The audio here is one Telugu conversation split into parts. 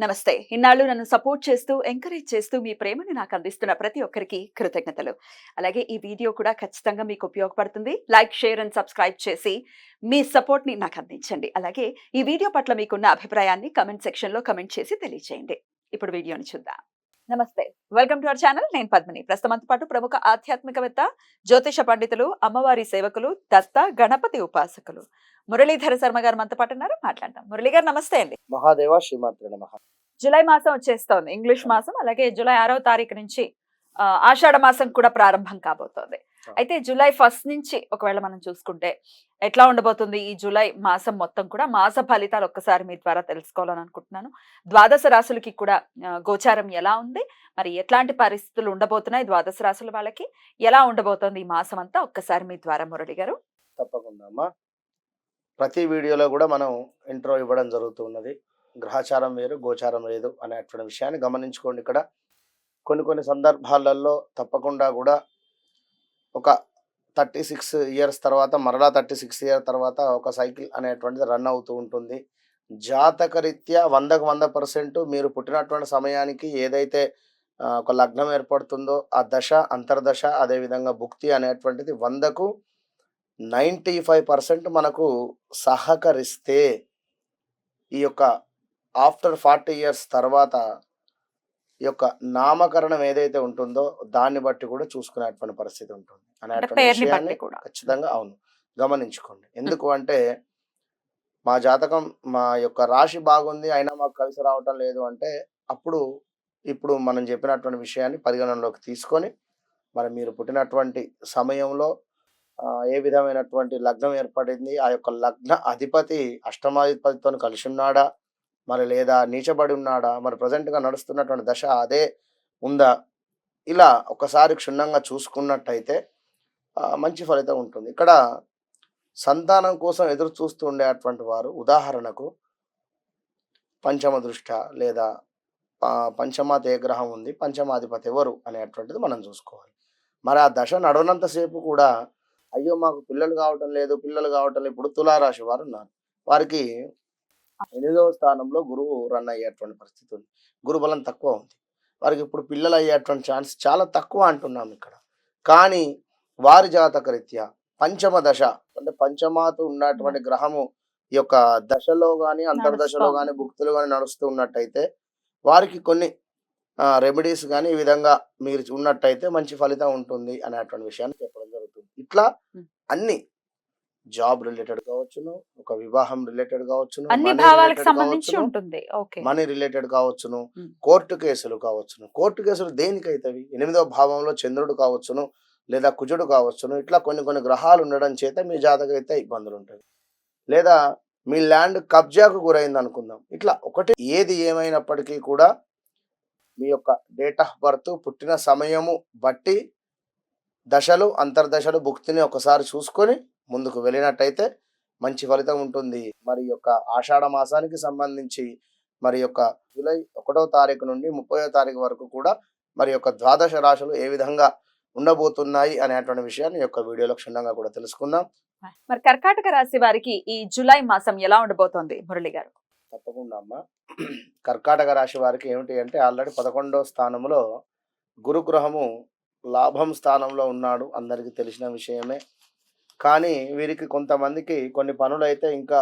నమస్తే. ఇన్నాళ్ళు నన్ను సపోర్ట్ చేస్తూ, ఎంకరేజ్ చేస్తూ మీ ప్రేమని నాకు అందిస్తున్న ప్రతి ఒక్కరికి కృతజ్ఞతలు. అలాగే ఈ వీడియో కూడా ఖచ్చితంగా మీకు ఉపయోగపడుతుంది. లైక్, షేర్ అండ్ సబ్స్క్రైబ్ చేసి మీ సపోర్ట్‌ని నాకు అందించండి. అలాగే ఈ వీడియో పట్ల మీకున్న అభిప్రాయాన్ని కామెంట్ సెక్షన్‌లో కామెంట్ చేసి తెలియజేయండి. ఇప్పుడు వీడియోని చూద్దాం. నమస్తే. Welcome to our channel. నేను పద్మిని. ప్రస్తుతం మనతో పాటు ప్రముఖ ఆధ్యాత్మికవేత్త, జ్యోతిష పండితులు, అమ్మవారి సేవకులు, దత్త గణపతి ఉపాసకులు మురళీధర శర్మ గారు మనతో పాటు ఉన్నారు. మాట్లాడదాం. మురళి గారు నమస్తే అండి. మహాదేవ శ్రీమాత్రే నమః. జులై మాసం వచ్చేస్తోంది. ఇంగ్లీష్ మాసం. అలాగే జులై 6వ తారీఖు నుంచి ఆషాఢ మాసం కూడా ప్రారంభం కాబోతోంది. అయితే జులై 1 నుంచి ఒకవేళ మనం చూసుకుంటే ఎట్లా ఉండబోతుంది ఈ జులై మాసం మొత్తం కూడా? మాస ఫలితాలు ఒక్కసారి మీ ద్వారా తెలుసుకోవాలని అనుకుంటున్నాను. ద్వాదశ రాశులకి కూడా గోచారం ఎలా ఉంది? మరి ఎట్లాంటి పరిస్థితులు ఉండబోతున్నాయి ద్వాదశ రాశుల వాళ్ళకి? ఎలా ఉండబోతోంది ఈ మాసం అంతా? ఒక్కసారి మీ ద్వారా మురళి గారు. తప్పకుండా అమ్మా. ప్రతి వీడియోలో కూడా మనం ఇంట్రో ఇవ్వడం జరుగుతున్నది. గ్రహచారం వేరు, గోచారం లేదు అనేటువంటి విషయాన్ని గమనించుకోండి. ఇక్కడ కొన్ని సందర్భాలలో తప్పకుండా కూడా ఒక 36 ఇయర్స్ తర్వాత మరలా 36 ఇయర్ తర్వాత ఒక సైకిల్ అనేటువంటిది రన్ అవుతూ ఉంటుంది. జాతకరీత్యా 100కు 100% మీరు పుట్టినటువంటి సమయానికి ఏదైతే ఒక లగ్నం ఏర్పడుతుందో ఆ దశ, అంతర్దశ, అదేవిధంగా భుక్తి అనేటువంటిది 100కు 95% మనకు సహకరిస్తే ఈ యొక్క ఆఫ్టర్ 40 ఇయర్స్ తర్వాత ఈ యొక్క నామకరణం ఏదైతే ఉంటుందో దాన్ని బట్టి కూడా చూసుకునేటువంటి పరిస్థితి ఉంటుంది అనేటువంటి విషయాన్ని ఖచ్చితంగా అవును గమనించుకోండి. ఎందుకు అంటే మా జాతకం మా యొక్క రాశి బాగుంది అయినా మాకు కలిసి రావటం లేదు అంటే అప్పుడు ఇప్పుడు మనం చెప్పినటువంటి విషయాన్ని పరిగణనలోకి తీసుకొని మరి మీరు పుట్టినటువంటి సమయంలో ఏ విధమైనటువంటి లగ్నం ఏర్పడింది, ఆ యొక్క లగ్న అధిపతి అష్టమాధిపతితో కలిసి ఉన్నాడా, మరి లేదా నీచబడి ఉన్నాడా, మరి ప్రజెంట్గా నడుస్తున్నటువంటి దశ అదే ఉందా, ఇలా ఒకసారి క్షుణ్ణంగా చూసుకున్నట్టయితే మంచి ఫలితం ఉంటుంది. ఇక్కడ సంతానం కోసం ఎదురు చూస్తూ ఉండేటువంటి వారు ఉదాహరణకు పంచమ దృష్ట లేదా పంచమాత ఏ గ్రహం ఉంది, పంచమాధిపతి ఎవరు అనేటువంటిది మనం చూసుకోవాలి. మరి ఆ దశ నడవనంతసేపు కూడా అయ్యో మాకు పిల్లలు కావటం లేదు, పిల్లలు కావటం లేదు. ఇప్పుడు తులారాశి వారు ఉన్నారు, వారికి 8వ స్థానంలో గురువు రన్ అయ్యేటువంటి పరిస్థితి ఉంది. గురుబలం తక్కువ ఉంది, వారికి ఇప్పుడు పిల్లలు అయ్యేటువంటి ఛాన్స్ చాలా తక్కువ అంటున్నాం ఇక్కడ. కానీ వారి జాతక రీత్యా పంచమ దశ అంటే పంచమాత ఉన్నటువంటి గ్రహము ఈ యొక్క దశలో కానీ అంతర్దశలో కానీ భుక్తులు కానీ నడుస్తూ ఉన్నట్టయితే వారికి కొన్ని రెమెడీస్ కానీ ఈ విధంగా మీరు ఉన్నట్టయితే మంచి ఫలితం ఉంటుంది అనేటువంటి విషయాన్ని చెప్పడం జరుగుతుంది. ఇట్లా అన్ని జాబ్ రిలేటెడ్ కావచ్చును, ఒక వివాహం రిలేటెడ్ కావచ్చును, మనీ రిలేటెడ్ కావచ్చును, కోర్టు కేసులు కావచ్చును. కోర్టు కేసులు దేనికైతవి? 8వ భావంలో చంద్రుడు కావచ్చును లేదా కుజుడు కావచ్చును. ఇట్లా కొన్ని గ్రహాలు ఉండడం చేత మీ జాతకం అయితే ఇబ్బందులు ఉంటాయి. లేదా మీ ల్యాండ్ కబ్జాకు గురైంది అనుకుందాం. ఇట్లా ఒకటి ఏది ఏమైనప్పటికీ కూడా మీ యొక్క డేట్ ఆఫ్ బర్త్, పుట్టిన సమయము బట్టి దశలు, అంతర్దశలు, భుక్తిని ఒకసారి చూసుకొని ముందుకు వెళ్ళినట్టయితే మంచి ఫలితం ఉంటుంది. మరి యొక్క ఆషాఢ మాసానికి సంబంధించి మరి యొక్క జూలై 1వ తారీఖు నుండి 30వ తారీఖు వరకు కూడా మరి యొక్క ద్వాదశ రాశులు ఏ విధంగా ఉండబోతున్నాయి అనేటువంటి విషయాన్ని యొక్క వీడియోలో క్షుణ్ణంగా కూడా తెలుసుకుందాం. మరి కర్కాటక రాశి వారికి ఈ జూలై మాసం ఎలా ఉండబోతోంది మురళి గారు? తప్పకుండా అమ్మా. కర్కాటక రాశి వారికి ఏమిటి అంటే ఆల్రెడీ 11వ స్థానంలో గురుగ్రహము లాభం స్థానంలో ఉన్నాడు, అందరికీ తెలిసిన విషయమే. కానీ వీరికి కొంతమందికి కొన్ని పనులు అయితే ఇంకా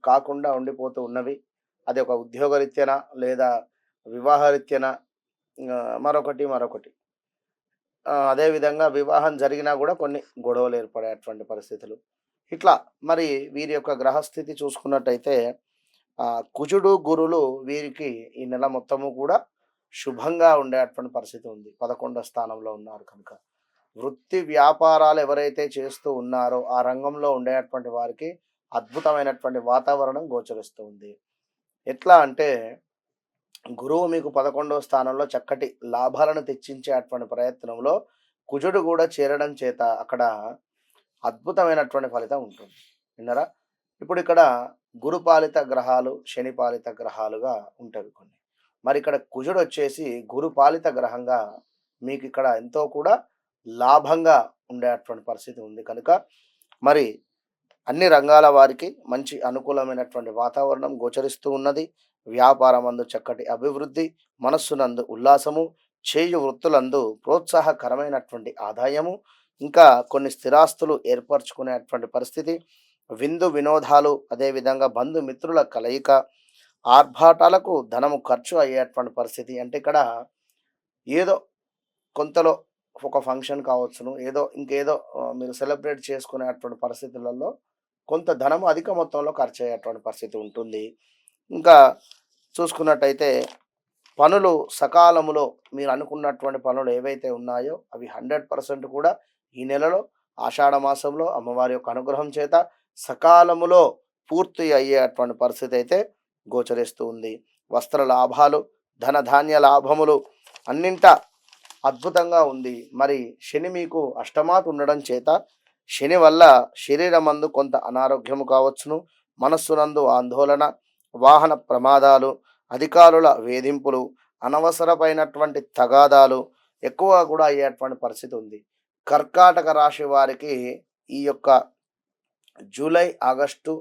కాకుండా ఉండిపోతూ ఉన్నవి. అది ఒక ఉద్యోగరీత్యన లేదా వివాహరీత్యన మరొకటి అదేవిధంగా వివాహం జరిగినా కూడా కొన్ని గొడవలు ఏర్పడేటువంటి పరిస్థితులు. ఇట్లా మరి వీరి యొక్క గ్రహస్థితి చూసుకున్నట్టయితే కుజుడు, గురులు వీరికి ఈ నెల మొత్తము కూడా శుభంగా ఉండేటువంటి పరిస్థితి ఉంది. 11వ స్థానంలో ఉన్నారు కనుక వృత్తి వ్యాపారాలు ఎవరైతే చేస్తూ ఉన్నారో ఆ రంగంలో ఉండేటువంటి వారికి అద్భుతమైనటువంటి వాతావరణం గోచరిస్తూ ఉంది. ఎట్లా అంటే గురువు మీకు 11వ స్థానంలో చక్కటి లాభాలను తెచ్చించేటువంటి ప్రయత్నంలో కుజుడు కూడా చేరడం చేత అక్కడ అద్భుతమైనటువంటి ఫలితం ఉంటుంది. విన్నారా? ఇప్పుడు ఇక్కడ గురుపాలిత గ్రహాలు, శనిపాలిత గ్రహాలుగా ఉంటాయి కొన్ని. మరి ఇక్కడ కుజుడు వచ్చేసి గురుపాలిత గ్రహంగా మీకు ఇక్కడ ఎంతో కూడా లాభంగా ఉండేటువంటి పరిస్థితి ఉంది కనుక మరి అన్ని రంగాల వారికి మంచి అనుకూలమైనటువంటి వాతావరణం గోచరిస్తూ ఉన్నది. వ్యాపారమందు చక్కటి అభివృద్ధి, మనస్సునందు ఉల్లాసము, చేయు వృత్తులందు ప్రోత్సాహకరమైనటువంటి ఆదాయము, ఇంకా కొన్ని స్థిరాస్తులు ఏర్పరచుకునేటువంటి పరిస్థితి, విందు వినోదాలు, అదేవిధంగా బంధుమిత్రుల కలయిక, ఆర్భాటాలకు ధనము ఖర్చు అయ్యేటువంటి పరిస్థితి. అంటే ఇక్కడ ఏదో కొంతలో ఒక ఫంక్షన్ కావచ్చును, ఏదో ఇంకేదో మీరు సెలబ్రేట్ చేసుకునేటువంటి పరిస్థితులలో కొంత ధనము అధిక మొత్తంలో ఖర్చు అయ్యేటువంటి పరిస్థితి ఉంటుంది. ఇంకా చూసుకున్నట్టయితే పనులు సకాలములో మీరు అనుకున్నటువంటి పనులు ఏవైతే ఉన్నాయో అవి 100% కూడా ఈ నెలలో ఆషాఢ మాసంలో అమ్మవారి యొక్క అనుగ్రహం చేత సకాలములో పూర్తి అయ్యేటువంటి పరిస్థితి అయితే గోచరిస్తూ ఉంది. వస్త్ర లాభాలు, ధన ధాన్య లాభములు అన్నింట అద్భుతంగా ఉంది. మరి శని మీకు అష్టమాత్ ఉండడం చేత శని వల్ల శరీరమందు కొంత అనారోగ్యము కావచ్చును, మనస్సునందు ఆందోళన, వాహన ప్రమాదాలు, అధికారుల వేధింపులు, అనవసరమైనటువంటి తగాదాలు ఎక్కువ కూడా అయ్యేటువంటి పరిస్థితి ఉంది. కర్కాటక రాశి వారికి ఈ యొక్క జూలై ఆగస్టు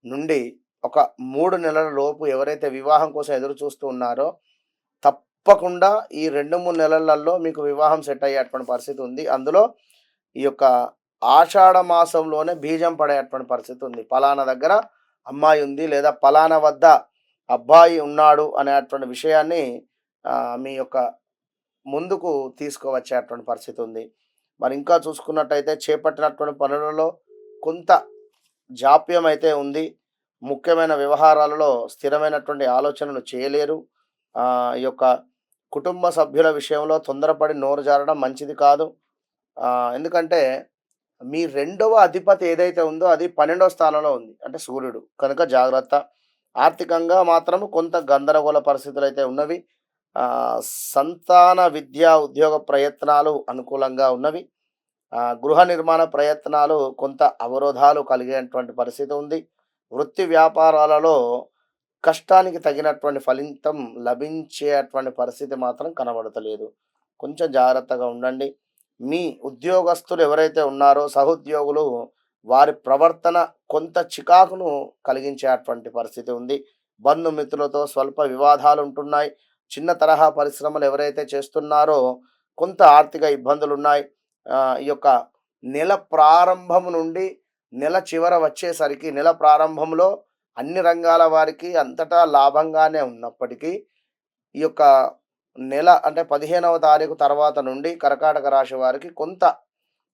నుండి ఒక 3 నెలల లోపు ఎవరైతే వివాహం కోసం ఎదురు చూస్తూ ఉన్నారో తప్పకుండా ఈ 2-3 నెలలలో మీకు వివాహం సెట్ అయ్యేటువంటి పరిస్థితి ఉంది. అందులో ఈ యొక్క ఆషాఢ మాసంలోనే బీజం పడేటువంటి పరిస్థితి ఉంది. పలానా దగ్గర అమ్మాయి ఉంది లేదా పలానా వద్ద అబ్బాయి ఉన్నాడు అనేటువంటి విషయాన్ని మీ యొక్క ముందుకు తీసుకువచ్చేటువంటి పరిస్థితి ఉంది. మరి ఇంకా చూసుకున్నట్టయితే చేపట్టినటువంటి పనులలో కొంత జాప్యం అయితే ఉంది. ముఖ్యమైన వ్యవహారాలలో స్థిరమైనటువంటి ఆలోచనలు చేయలేరు. ఈ యొక్క కుటుంబ సభ్యుల విషయంలో తొందరపడి నోరు జారడం మంచిది కాదు. ఎందుకంటే మీ 2వ అధిపతి ఏదైతే ఉందో అది 12వ స్థానంలో ఉంది, అంటే సూర్యుడు. కనుక జాగ్రత్త. ఆర్థికంగా మాత్రము కొంత గందరగోళ పరిస్థితులు అయితే ఉన్నవి. సంతాన విద్యా ఉద్యోగ ప్రయత్నాలు అనుకూలంగా ఉన్నవి. గృహ నిర్మాణ ప్రయత్నాలు కొంత అవరోధాలు కలిగేటువంటి పరిస్థితి ఉంది. వృత్తి వ్యాపారాలలో కష్టానికి తగినటువంటి ఫలితం లభించేటువంటి పరిస్థితి మాత్రం కనబడతలేదు. కొంచెం జాగ్రత్తగా ఉండండి. మీ ఉద్యోగస్తులు ఎవరైతే ఉన్నారో సహోద్యోగులు, వారి ప్రవర్తన కొంత చికాకును కలిగించేటువంటి పరిస్థితి ఉంది. బంధుమిత్రులతో స్వల్ప వివాదాలు ఉంటున్నాయి. చిన్న తరహా పరిశ్రమలు ఎవరైతే చేస్తున్నారో కొంత ఆర్థిక ఇబ్బందులు ఉన్నాయి. ఈ యొక్క నెల ప్రారంభం నుండి నెల చివర వచ్చేసరికి నెల ప్రారంభంలో అన్ని రంగాల వారికి అంతటా లాభంగానే ఉన్నప్పటికీ ఈ యొక్క నెల అంటే 15వ తారీఖు తర్వాత నుండి కర్కాటక రాశి వారికి కొంత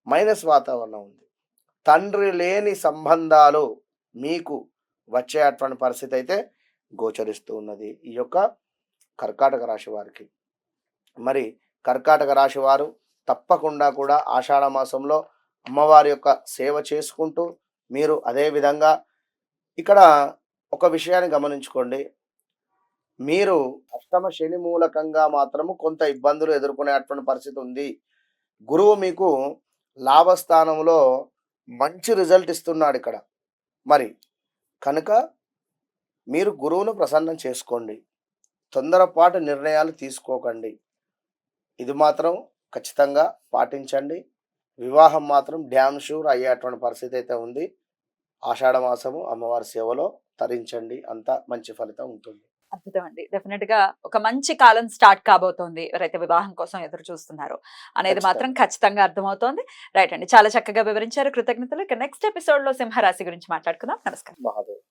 మైనస్ వాతావరణం ఉంది. తండ్రి లేని సంబంధాలు మీకు వచ్చేటువంటి పరిస్థితి అయితే గోచరిస్తూ ఉన్నది ఈ యొక్క కర్కాటక రాశి వారికి. మరి కర్కాటక రాశి వారు తప్పకుండా కూడా ఆషాఢ మాసంలో అమ్మవారి యొక్క సేవ చేసుకుంటూ మీరు అదేవిధంగా ఇక్కడ ఒక విషయాన్ని గమనించుకోండి. మీరు అష్టమ శని మూలకంగా మాత్రము కొంత ఇబ్బందులు ఎదుర్కొనేటువంటి పరిస్థితి ఉంది. గురువు మీకు లాభస్థానంలో మంచి రిజల్ట్ ఇస్తున్నాడు ఇక్కడ. మరి కనుక మీరు గురువును ప్రసన్నం చేసుకోండి. తొందరపాటు నిర్ణయాలు తీసుకోకండి. ఇది మాత్రం ఖచ్చితంగా పాటించండి. వివాహం మాత్రం డ్యామ్ షూర్ అయ్యేటువంటి పరిస్థితి అయితే ఉంది. ఆషాఢ మాసము అమ్మవారి సేవలో తరించండి, అంతా మంచి ఫలితం ఉంటుంది. అద్భుతం అండి. డెఫినెట్ గా ఒక మంచి కాలం స్టార్ట్ కాబోతోంది ఎవరైతే వివాహం కోసం ఎదురు చూస్తున్నారో అనేది మాత్రం ఖచ్చితంగా అర్థమవుతోంది. రైట్ అండి, చాలా చక్కగా వివరించారు. కృతజ్ఞతలు. ఇక నెక్స్ట్ ఎపిసోడ్ లో సింహరాశి గురించి మాట్లాడుకుందాం. నమస్కారం. మహాదేవ్.